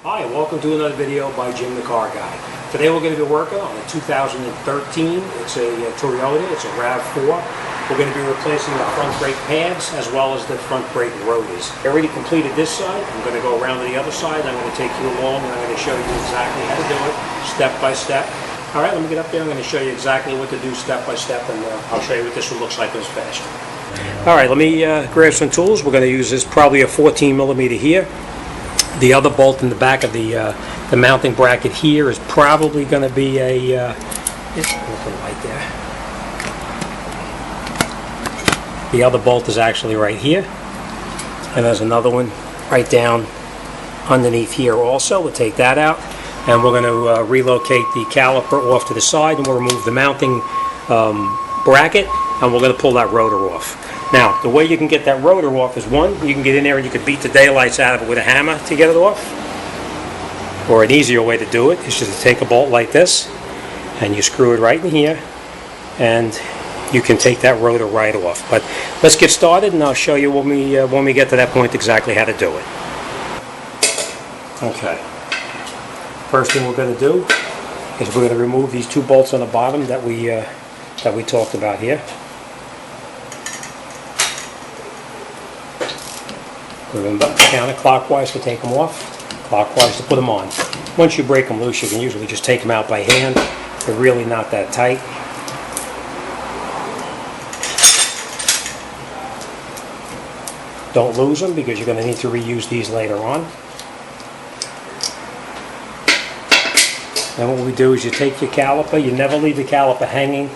Hi, welcome to another video by Jimthecarguy. Today we're going to be working on a 2013, it's a Toyota, it's a Rav4. We're going to be replacing the front brake pads as well as the front brake rotors. I already completed this side. I'm going to go around to the other side. I'm going to take you along and I'm going to show you exactly how to do it step by step. Alright, let me get up there. I'm going to show you exactly what to do step by step, and I'll show you what this one looks like as fast. Alright, let me grab some tools. We're going to use this probably a 14 millimeter here. The other bolt in the back of the mounting bracket here is probably going to be a right there. The other bolt is actually right here, and there's another one right down underneath here also. We'll take that out, and we're going to relocate the caliper off to the side, and we'll remove the mounting bracket, and we're going to pull that rotor off. Now, the way you can get that rotor off is, one, you can get in there and you can beat the daylights out of it with a hammer to get it off. Or an easier way to do it is just to take a bolt like this and you screw it right in here, and you can take that rotor right off. But let's get started, and I'll show you when we get to that point exactly how to do it. Okay. First thing we're going to do is we're going to remove these two bolts on the bottom that we talked about here. Remember, counterclockwise to take them off, clockwise to put them on. Once you break them loose, you can usually just take them out by hand. They're really not that tight. Don't lose them because you're going to need to reuse these later on. Then what we do is you take your caliper. You never leave the caliper hanging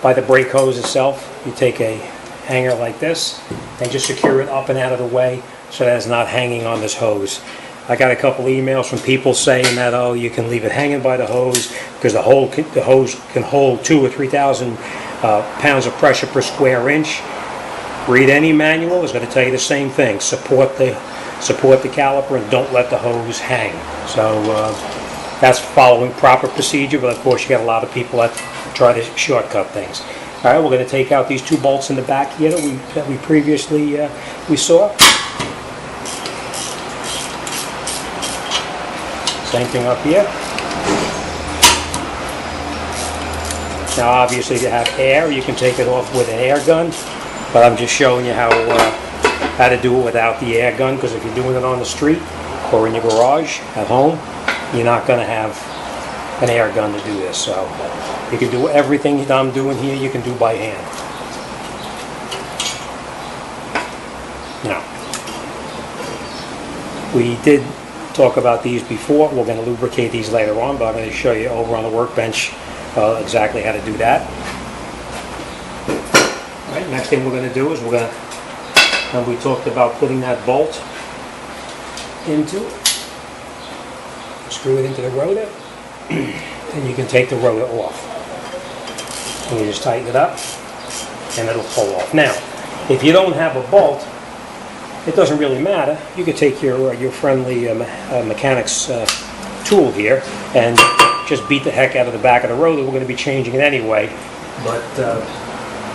by the brake hose itself. You take a hanger like this and just secure it up and out of the way, so that it's not hanging on this hose. I got a couple emails from people saying that, oh, you can leave it hanging by the hose because the hose can hold 2,000 or 3,000 pounds of pressure per square inch. Read any manual, it's going to tell you the same thing. Support the caliper and don't let the hose hang. So that's following proper procedure, but of course you got a lot of people that try to shortcut things. All right, we're going to take out these two bolts in the back here that we previously we saw. Same thing up here. Now obviously if you have air, you can take it off with an air gun, but I'm just showing you how to do it without the air gun, because if you're doing it on the street or in your garage at home, you're not going to have an air gun to do this. So you can do everything that I'm doing here, you can do by hand. Now, we did talk about these before. We're going to lubricate these later on, but I'm going to show you over on the workbench exactly how to do that. All right, next thing we're going to do is and we talked about putting that bolt into it. Screw it into the rotor, and you can take the rotor off. And you just tighten it up, and it'll pull off. Now, if you don't have a bolt, it doesn't really matter. You could take your friendly mechanic's tool here and just beat the heck out of the back of the rotor. We're going to be changing it anyway, but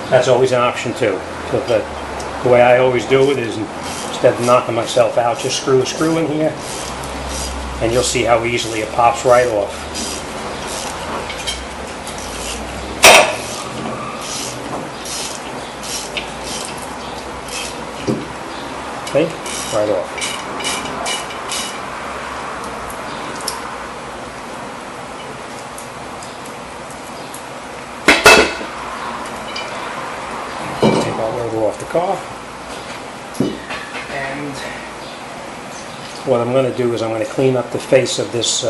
that's always an option too. So the way I always do it is, instead of knocking myself out, just screw a screw in here, and you'll see how easily it pops right off. Okay, right off. Take our rotor off the car. And what I'm going to do is I'm going to clean up the face of this,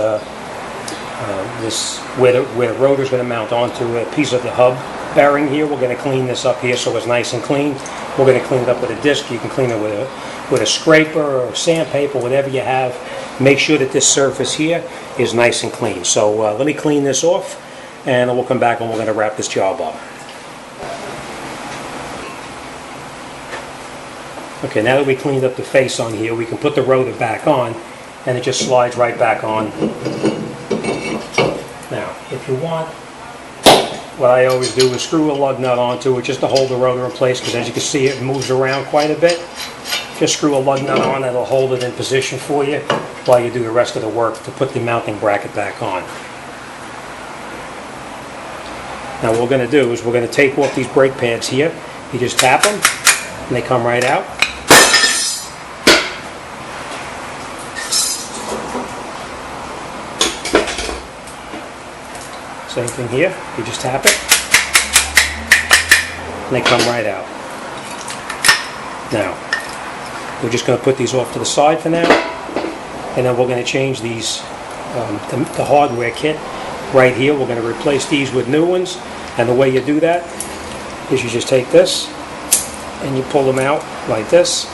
where the rotor is going to mount onto a piece of the hub bearing here. We're going to clean this up here so it's nice and clean. We're going to clean it up with a disc. You can clean it with a scraper or sandpaper, whatever you have. Make sure that this surface here is nice and clean. So let me clean this off, and we'll come back and we're going to wrap this job up. Okay, now that we cleaned up the face on here, we can put the rotor back on, and it just slides right back on. Now, if you want, what I always do is screw a lug nut onto it just to hold the rotor in place, because as you can see, it moves around quite a bit. just screw a lug nut on that'll hold it in position for you while you do the rest of the work to put the mounting bracket back on. Now what we're going to do is we're going to take off these brake pads here. You just tap them and they come right out. Same thing here, you just tap it and they come right out. Now, we're just going to put these off to the side for now, and then we're going to change these, the hardware kit right here. We're going to replace these with new ones, and the way you do that is you just take this and you pull them out like this.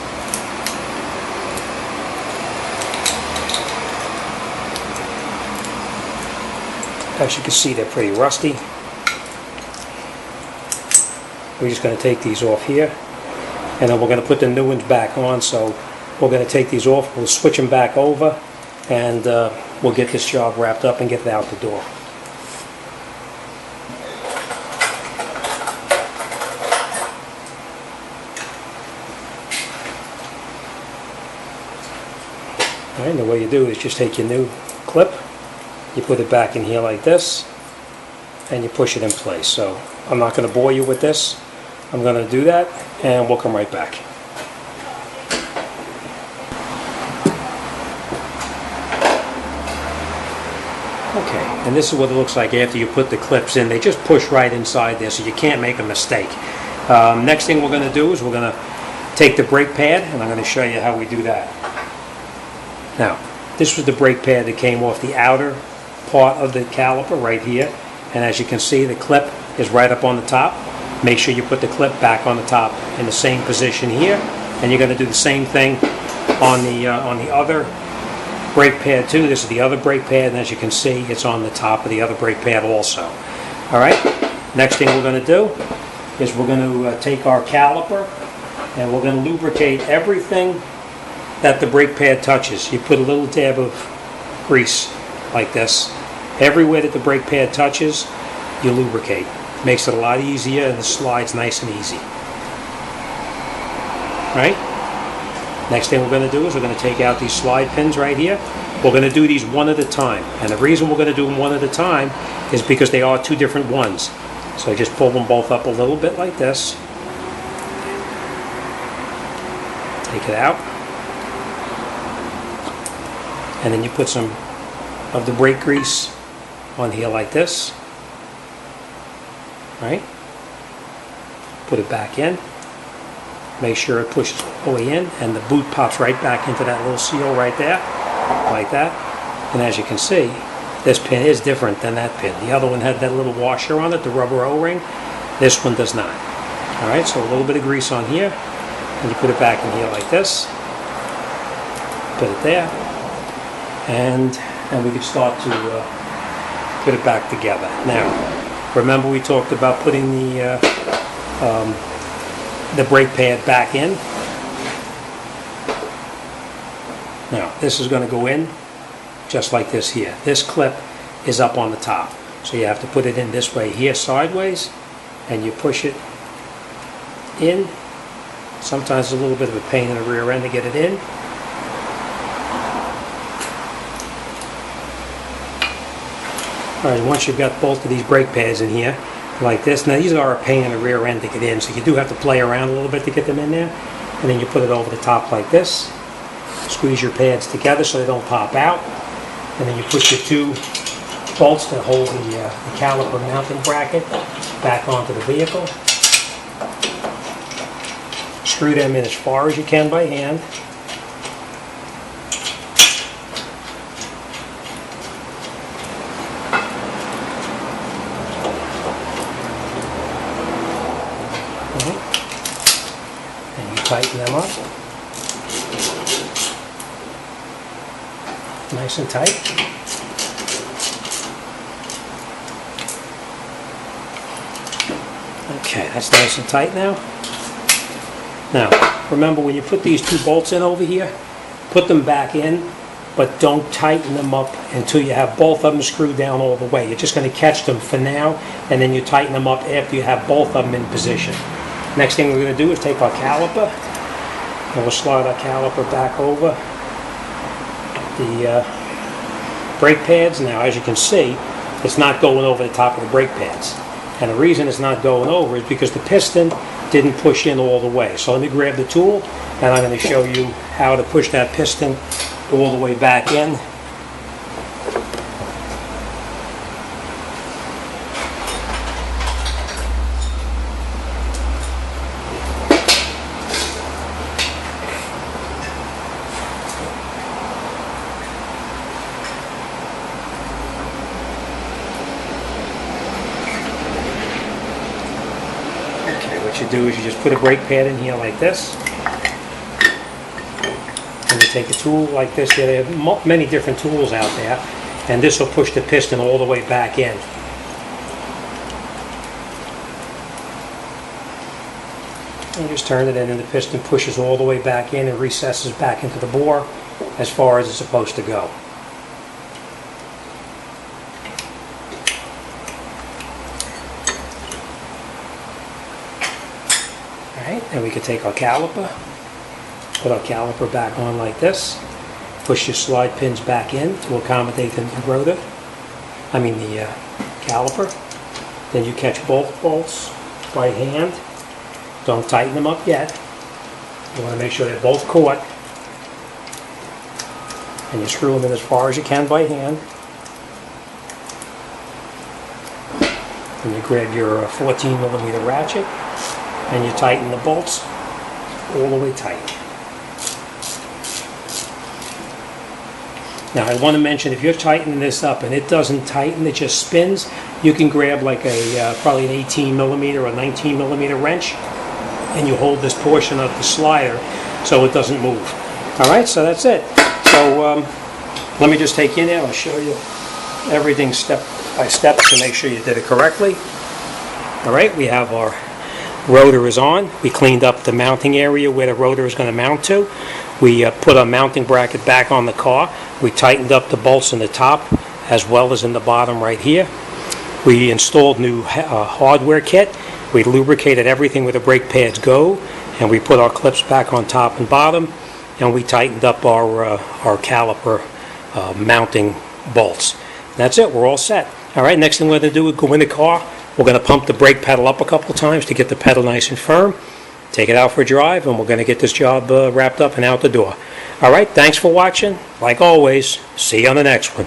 As you can see, they're pretty rusty. We're just going to take these off here, and then we're going to put the new ones back on. So we're going to take these off, we'll switch them back over, and we'll get this job wrapped up and get it out the door. All right, the way you do it is just take your new clip, you put it back in here like this, and you push it in place. So I'm not going to bore you with this. I'm going to do that, and we'll come right back. Okay, and this is what it looks like after you put the clips in. They just push right inside there, so you can't make a mistake. Next thing we're going to do is we're going to take the brake pad, and I'm going to show you how we do that. Now, this was the brake pad that came off the outer part of the caliper right here, and as you can see, the clip is right up on the top. Make sure you put the clip back on the top in the same position here, and you're going to do the same thing on the other brake pad too. This is the other brake pad, and as you can see, it's on the top of the other brake pad also. All right, next thing we're going to do is we're going to take our caliper and we're going to lubricate everything that the brake pad touches. You put a little dab of grease like this. Everywhere that the brake pad touches, you lubricate. Makes it a lot easier, and the slide's nice and easy. Right? Next thing we're going to do is we're going to take out these slide pins right here. We're going to do these one at a time, and the reason we're going to do them one at a time is because they are two different ones. So I just pull them both up a little bit like this. Take it out. And then you put some of the brake grease on here like this. Right? Put it back in. Make sure it pushes all the way in, and the boot pops right back into that little seal right there, like that. And as you can see, this pin is different than that pin. The other one had that little washer on it, the rubber O-ring. This one does not. All right, so a little bit of grease on here, and you put it back in here like this. Put it there, and we can start to put it back together. Now, remember we talked about putting the brake pad back in. Now, this is going to go in just like this here. This clip is up on the top, so you have to put it in this way here sideways, and you push it in. Sometimes it's a little bit of a pain in the rear end to get it in. Alright, once you've got both of these brake pads in here, like this, now these are a pain in the rear end to get in, so you do have to play around a little bit to get them in there, and then you put it over the top like this, squeeze your pads together so they don't pop out, and then you put your two bolts that hold the caliper mounting bracket back onto the vehicle. Screw them in as far as you can by hand. And you tighten them up. Nice and tight. Okay, that's nice and tight now. Now, remember when you put these two bolts in over here, put them back in, but don't tighten them up until you have both of them screwed down all the way. You're just going to catch them for now, and then you tighten them up after you have both of them in position. Next thing we're going to do is take our caliper, And we'll slide our caliper back over the brake pads. Now, as you can see, it's not going over the top of the brake pads. And the reason it's not going over is because the piston didn't push in all the way. So let me grab the tool, and I'm going to show you how to push that piston all the way back in. What you do is you just put a brake pad in here like this, and you take a tool like this. They have many different tools out there, and this will push the piston all the way back in. And just turn it in, and the piston pushes all the way back in and recesses back into the bore as far as it's supposed to go. And we can take our caliper, put our caliper back on like this, push your slide pins back in to accommodate the rotor, the caliper. Then you catch both bolts by hand. Don't tighten them up yet. You want to make sure they're both caught. And you screw them in as far as you can by hand. And you grab your 14mm ratchet, and you tighten the bolts all the way tight. Now I want to mention, if you're tightening this up and it doesn't tighten, it just spins, you can grab like a probably an 18mm or a 19mm wrench, and you hold this portion of the slider so it doesn't move. Alright, so that's it. So let me just take you in there. I'll show you everything step by step to make sure you did it correctly. Alright, we have our rotor is on. We cleaned up the mounting area where the rotor is going to mount to. We put our mounting bracket back on the car. We tightened up the bolts in the top as well as in the bottom right here. We installed new hardware kit. We lubricated everything where the brake pads go, and we put our clips back on top and bottom, and we tightened up our caliper mounting bolts. That's it. We're all set. All right, next thing we're going to do is go in the car. We're going to pump the brake pedal up a couple times to get the pedal nice and firm. Take it out for a drive, and we're going to get this job wrapped up and out the door. All right, thanks for watching. Like always, see you on the next one.